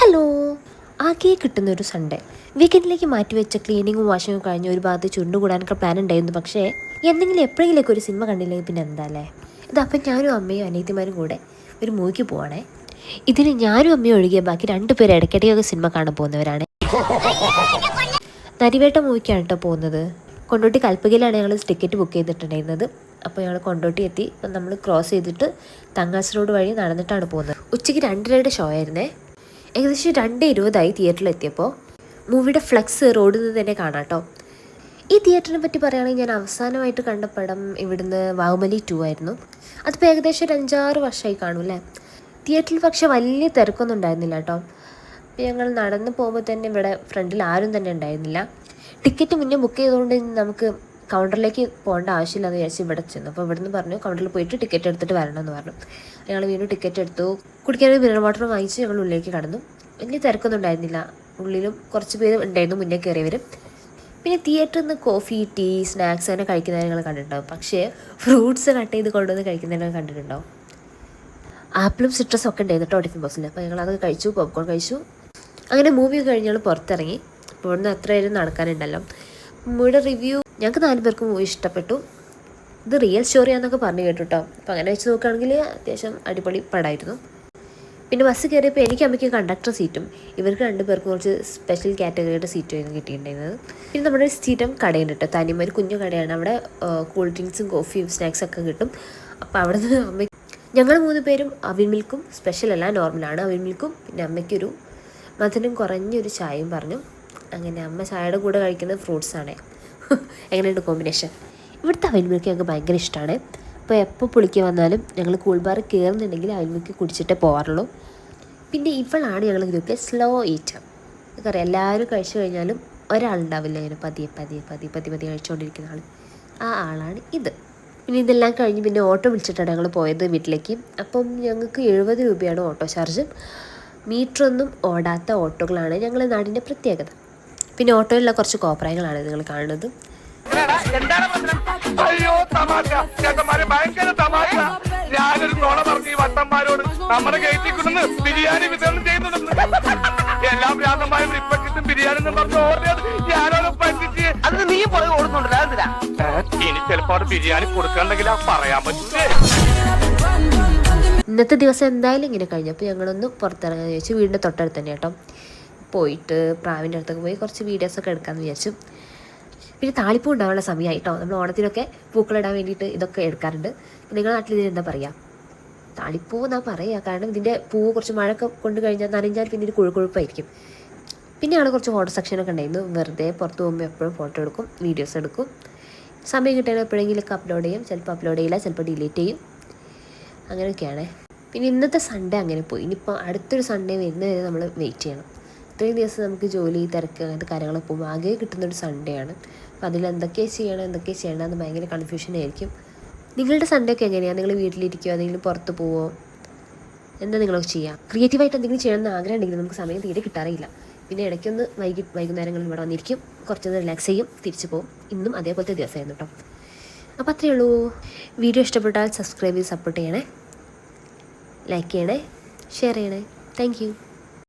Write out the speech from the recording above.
Hello. ആകെ കിട്ടുന്നൊരു Sunday വീക്കെൻഡിലേക്ക് മാറ്റിവെച്ച ക്ലീനിങ്ങും വാഷിങ്ങും കഴിഞ്ഞ് ഒരു ഭാഗത്ത് ചുണ്ടുകൂടാനൊക്കെ പ്ലാൻ ഉണ്ടായിരുന്നു. പക്ഷേ എന്തെങ്കിലും എപ്പോഴെങ്കിലൊക്കെ ഒരു സിനിമ കണ്ടില്ലെങ്കിൽ പിന്നെ എന്താ അല്ലേ. ഇതപ്പം ഞാനും അമ്മയും അനിയത്തിമാരും കൂടെ ഒരു മൂവിക്ക് പോവാണേ. ഇതിന് ഞാനും അമ്മയും ഒഴികെ ബാക്കി 2 പേര് ഇടയ്ക്കിടയൊക്കെ സിനിമ കാണാൻ പോകുന്നവരാണ്. നരിവേട്ട മൂവിക്കാണ് കേട്ടോ പോകുന്നത്. കൊണ്ടോട്ടി കൽപ്പകയിലാണ് ഞങ്ങൾ ടിക്കറ്റ് ബുക്ക് ചെയ്തിട്ടുണ്ടായിരുന്നത്. അപ്പോൾ ഞങ്ങൾ കൊണ്ടോട്ടി എത്തി. അപ്പം നമ്മൾ ക്രോസ് ചെയ്തിട്ട് തങ്കാശ് റോഡ് വഴി നടന്നിട്ടാണ് പോകുന്നത്. ഉച്ചയ്ക്ക് 2:30 ഷോ ആയിരുന്നേ. ഏകദേശം 2:20 തിയേറ്ററിലെത്തിയപ്പോൾ മൂവിയുടെ ഫ്ലെക്സ് റോഡിൽ നിന്ന് തന്നെ കാണാം കേട്ടോ. ഈ തിയേറ്ററിനെ പറ്റി പറയുകയാണെങ്കിൽ ഞാൻ അവസാനമായിട്ട് കണ്ട പടം ഇവിടുന്ന് ബാഹുബലി 2 ആയിരുന്നു. അതിപ്പോൾ ഏകദേശം ഒരു 5-6 വർഷമായി കാണും അല്ലേ. തിയേറ്ററിൽ പക്ഷെ വലിയ തിരക്കൊന്നും ഉണ്ടായിരുന്നില്ല കേട്ടോ. അപ്പോൾ ഞങ്ങൾ നടന്ന് പോകുമ്പോൾ തന്നെ ഇവിടെ ഫ്രണ്ടിൽ ആരും തന്നെ ഉണ്ടായിരുന്നില്ല. ടിക്കറ്റ് മുന്നേ ബുക്ക് ചെയ്തുകൊണ്ട് നമുക്ക് കൗണ്ടറിലേക്ക് പോകേണ്ട ആവശ്യമില്ലെന്ന് വിചാരിച്ച് ഇവിടെ ചെന്നു. അപ്പോൾ ഇവിടുന്ന് പറഞ്ഞു കൗണ്ടറിൽ പോയിട്ട് ടിക്കറ്റ് എടുത്തിട്ട് വരണമെന്ന് പറഞ്ഞു. ഞങ്ങൾ വീണ്ടും ടിക്കറ്റ് എടുത്തു. കുടിക്കാനൊരു മിനറൽ വാട്ടർ വാങ്ങിച്ച് ഞങ്ങൾ ഉള്ളിലേക്ക് കടന്നു. വലിയ തിരക്കൊന്നും ഉണ്ടായിരുന്നില്ല. ഉള്ളിലും കുറച്ച് പേര് ഉണ്ടായിരുന്നു മുന്നേ കയറിയവരും. പിന്നെ തിയേറ്ററിൽ നിന്ന് കോഫി, ടീ, സ്നാക്സ് അങ്ങനെ കഴിക്കുന്നവരെ ഞങ്ങൾ കണ്ടിട്ടുണ്ടാവും. പക്ഷേ ഫ്രൂട്ട്സ് കട്ട് ചെയ്ത് കൊണ്ടുവന്ന് കഴിക്കുന്നവരെ കണ്ടിട്ടുണ്ടാവും. ആപ്പിളും സിട്രസും ഒക്കെ ഉണ്ടായിരുന്നു കേട്ടോ ടിഫിൻ ബോക്സിൽ. അപ്പോൾ ഞങ്ങളത് കഴിച്ചു, പോപ്കോൺ കഴിച്ചു. അങ്ങനെ മൂവി കഴിഞ്ഞ് ഞങ്ങൾ പുറത്തിറങ്ങി. ഇപ്പോൾ ഇവിടുന്ന് എത്ര പേരും നടക്കാനുണ്ടല്ലോ. മൂവിയുടെ റിവ്യൂ ഞങ്ങൾക്ക് 4 പേർക്കും മൂവി ഇഷ്ടപ്പെട്ടു. ഇത് റിയൽ സ്റ്റോറിയാന്നൊക്കെ പറഞ്ഞു കേട്ടു കേട്ടോ. അപ്പോൾ അങ്ങനെ വെച്ച് നോക്കുകയാണെങ്കിൽ അത്യാവശ്യം അടിപൊളി പടമായിരുന്നു. പിന്നെ ബസ് കയറിയപ്പോൾ എനിക്ക് അമ്മയ്ക്ക് കണ്ടക്ടർ സീറ്റും ഇവർക്ക് 2 പേർക്കും കുറച്ച് സ്പെഷ്യൽ കാറ്റഗറിയുടെ സീറ്റുമായിരുന്നു കിട്ടിയിട്ടുണ്ടായിരുന്നത്. പിന്നെ നമ്മുടെ സ്ഥിരം കടയുണ്ട് കേട്ടോ, തനിമ ഒരു കുഞ്ഞു കടയാണ്. അവിടെ കൂൾ ഡ്രിങ്ക്സും കോഫിയും സ്നാക്സൊക്കെ കിട്ടും. അപ്പോൾ അവിടെ നിന്ന് അമ്മ ഞങ്ങൾ 3 പേരും അവിൽ മിൽക്കും, സ്പെഷ്യലല്ല നോർമലാണ് അവിൽ മിൽക്കും, പിന്നെ അമ്മയ്ക്കൊരു മധുരം കുറഞ്ഞൊരു ചായയും പറഞ്ഞു. അങ്ങനെ അമ്മ ചായയുടെ കൂടെ കഴിക്കുന്നത് ഫ്രൂട്ട്സാണ്. എങ്ങനെയുണ്ട് കോമ്പിനേഷൻ? ഇവിടുത്തെ അവിൽ മിൽക്ക് ഞങ്ങൾക്ക് ഭയങ്കര ഇഷ്ടമാണ്. അപ്പോൾ എപ്പോൾ പുളിക്ക് വന്നാലും ഞങ്ങൾ കൂൾ ബാർ കയറുന്നുണ്ടെങ്കിൽ അവിൽ മിൽക്ക് കുടിച്ചിട്ടേ പോകാറുള്ളൂ. പിന്നെ ഇവളാണ് ഞങ്ങൾ ഗ്രൂപ്പിലെ സ്ലോ ഈറ്റർ. നമുക്കറിയാം എല്ലാവരും കഴിച്ചു കഴിഞ്ഞാലും ഒരാളുണ്ടാവില്ല ഇങ്ങനെ പതിയെ കഴിച്ചുകൊണ്ടിരിക്കുന്ന ആൾ. ആ ആളാണ് ഇത്. പിന്നെ ഇതെല്ലാം കഴിഞ്ഞ് പിന്നെ ഓട്ടോ വിളിച്ചിട്ടാണ് ഞങ്ങൾ പോയത് വീട്ടിലേക്ക്. അപ്പം ഞങ്ങൾക്ക് 70 രൂപയാണ് ഓട്ടോ ചാർജ്. മീറ്ററൊന്നും ഓടാത്ത ഓട്ടോകളാണ് ഞങ്ങളുടെ നാടിൻ്റെ പ്രത്യേകത. പിന്നെ ഓട്ടോയിലുള്ള കുറച്ച് കോപ്രായങ്ങളാണ് നിങ്ങൾ കാണുന്നത്. അയ്യോ തമാശ ചേട്ടന്മാരെ ഭയങ്കര തമാശ. ഞാനൊരു നോണ പറഞ്ഞു വട്ടന്മാരോട് നമ്മുടെ ഗേറ്റിൽ കൊണ്ടുവന്ന് ബിരിയാണി വിതരണം ചെയ്യുന്നുണ്ടെന്ന്. എല്ലാ ഭ്രാന്തന്മാരും ഇപ്പക്കിട്ടും ബിരിയാണി എന്ന് പറഞ്ഞു ഓർഡർ ഞാനോട് പറ്റിച്ച് അത് നീ പോയി ഓടുന്നുണ്ടല്ലോ. ഇനി ചിലപ്പോ അവിടെ ബിരിയാണി കൊടുക്കണ്ടെങ്കിൽ പറയാൻ പറ്റേ. ഇന്നത്തെ ദിവസം എന്തായാലും ഇങ്ങനെ കഴിഞ്ഞപ്പോൾ ഞങ്ങളൊന്ന് പുറത്തിറങ്ങാൻ വിചാരിച്ചു. വീടിൻ്റെ തൊട്ടടുത്ത് തന്നെ കേട്ടോ. പോയിട്ട് പ്രാവിൻ്റെ അടുത്തൊക്കെ പോയി കുറച്ച് വീഡിയോസൊക്കെ എടുക്കാമെന്ന് വിചാരിച്ചു. പിന്നെ താളിപ്പൂ ഉണ്ടാവാനുള്ള സമയമായിട്ടോ. നമ്മൾ ഓണത്തിനൊക്കെ പൂക്കളിടാൻ വേണ്ടിയിട്ട് ഇതൊക്കെ എടുക്കാറുണ്ട്. നിങ്ങളുടെ നാട്ടിൽ ഇതിന് എന്താ പറയുക? താളിപ്പൂ എന്നാ പറയുക. കാരണം ഇതിൻ്റെ പൂവ് കുറച്ച് മഴയൊക്കെ കൊണ്ട് കഴിഞ്ഞാൽ നനഞ്ഞാൽ പിന്നെ ഇത് കൊഴുക്കൊഴുപ്പായിരിക്കും. പിന്നെ അവിടെ കുറച്ച് ഫോട്ടോ സെക്ഷനൊക്കെ ഉണ്ടായിരുന്നു. വെറുതെ പുറത്ത് പോകുമ്പോൾ എപ്പോഴും ഫോട്ടോ എടുക്കും, വീഡിയോസ് എടുക്കും. സമയം കിട്ടുകയാണെങ്കിൽ എപ്പോഴെങ്കിലൊക്കെ അപ്ലോഡ് ചെയ്യും. ചിലപ്പോൾ അപ്ലോഡ് ചെയ്യില്ല, ചിലപ്പോൾ ഡിലീറ്റ് ചെയ്യും. അങ്ങനെയൊക്കെയാണ്. പിന്നെ ഇന്നത്തെ സൺഡേ അങ്ങനെ പോയി. ഇനിയിപ്പോൾ അടുത്തൊരു സൺഡേ വരുന്നവരെ നമ്മൾ വെയിറ്റ് ചെയ്യണം. ഇത്രയും ദിവസം നമുക്ക് ജോലി, തിരക്ക്, അങ്ങനത്തെ കാര്യങ്ങളൊക്കെ പോകുമ്പോൾ ആകെ കിട്ടുന്നൊരു സൺഡേ ആണ്. അപ്പോൾ അതിൽ എന്തൊക്കെ ചെയ്യണമെന്ന് ഭയങ്കര കൺഫ്യൂഷൻ ആയിരിക്കും. നിങ്ങളുടെ സൺഡേ ഒക്കെ എങ്ങനെയാണ്? നിങ്ങൾ വീട്ടിലിരിക്കുമോ, എന്തെങ്കിലും പുറത്ത് പോവോ, എന്താ നിങ്ങളൊക്കെ ചെയ്യുക? ക്രിയേറ്റീവായിട്ട് എന്തെങ്കിലും ചെയ്യണമെന്ന് ആഗ്രഹം ഉണ്ടെങ്കിൽ നമുക്ക് സമയം തീരെ കിട്ടാറില്ല. പിന്നെ ഇടയ്ക്കൊന്ന് വൈകുന്നേരങ്ങളിൽ ഇവിടെ വന്നിരിക്കും, കുറച്ചൊന്ന് റിലാക്സ് ചെയ്യും, തിരിച്ചു പോകും. ഇന്നും അതേപോലത്തെ ദിവസമായിരുന്നു കേട്ടോ. അപ്പോൾ അത്രയേ ഉള്ളൂ. വീഡിയോ ഇഷ്ടപ്പെട്ടാൽ സബ്സ്ക്രൈബ് ചെയ്ത് സപ്പോർട്ട് ചെയ്യണേ, ലൈക്ക് ചെയ്യണേ, ഷെയർ ചെയ്യണേ. Thank you.